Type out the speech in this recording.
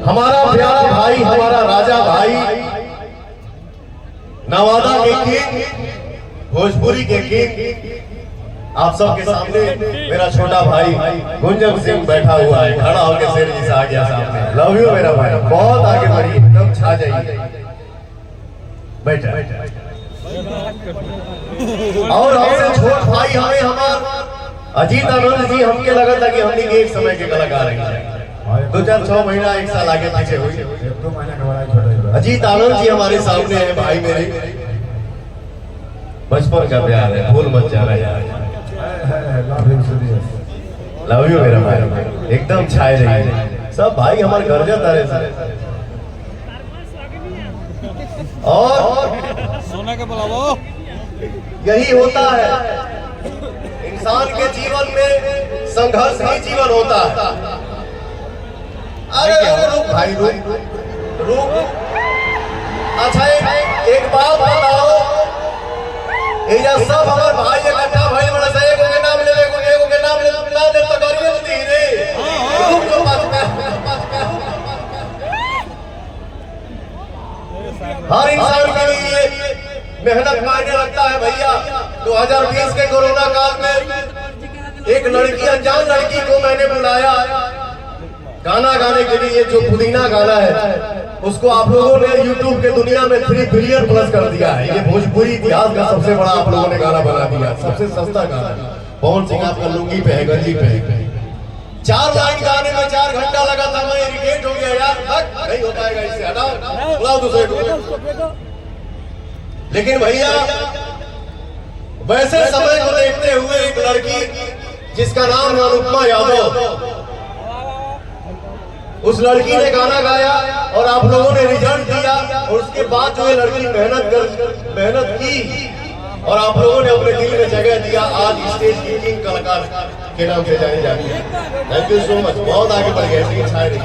हमारा प्यारा भाई, हमारा राजा भाई, नवादा के किंग, भोजपुरी के किंग, आप सबके सामने मेरा छोटा भाई गुंजन सिंह बैठा हुआ है, खड़ा होकर शेर जी से आ गया सामने। लव यू मेरा भाई, बहुत आगे बढ़िए, एकदम छा जाइए। बैठा और हमसे छोट भाई हमें हमारे अजीत आनंद जी, हमके लगा था कि हमने एक समय के कलाकार हैं, 2-4-6 महीना 1 साल आगे पीछे हुई। 1-2 महीना अजीत आनंद जी हमारे सामने है भाई मेरे, बचपन का प्यार है, भूल मत जाना यार। लव यू मेरा भाई, एकदम छाए रही सब भाई हमारे घर जाता रहे। और सोना के बुलाओ, यही होता है इंसान के जीवन में, संघर्ष ही जीवन होता है। अरे रुक भाई, रुक। अच्छा एक बात बताओ, ये सब हमारे भाई इकट्ठा भाई बड़ा सही को के नाम ले, एगो के नाम ले, ना ले तो करिए नहीं रे। रुक तो पास में हर इंसान के लिए मेहनत मायने रखता है भैया। 2020 के कोरोना काल में एक लड़की, अनजान लड़की को मैंने बुलाया गाना गाने के लिए, जो पुदीना गाना है उसको आप लोगों ने YouTube के दुनिया में 3 बिलियन प्लस कर दिया है। ये भोजपुरी इतिहास का सबसे बड़ा आप लोगों ने गाना बना दिया, सबसे सस्ता गाना। पवन सिंह आपका लुंगी पे है, गंजी पे है। 4 लाइन गाने में 4 घंटा लगा था, मैं इरिटेट हो गया यार, नहीं हो पाएगा इससे, हटाओ बुलाओ दूसरे को। लेकिन भैया वैसे समय को देखते हुए एक लड़की जिसका नाम है अनुपमा यादव, उस लड़की ने गाना गाया और आप लोगों ने रिजल्ट दिया, और उसके बाद जो ये लड़की मेहनत की और आप लोगों ने अपने दिल में जगह दिया, आज स्टेज की किंग कलाकार के नाम से जानी जाती है। थैंक यू सो मच, बहुत आगे बढ़ गए, छाए रही।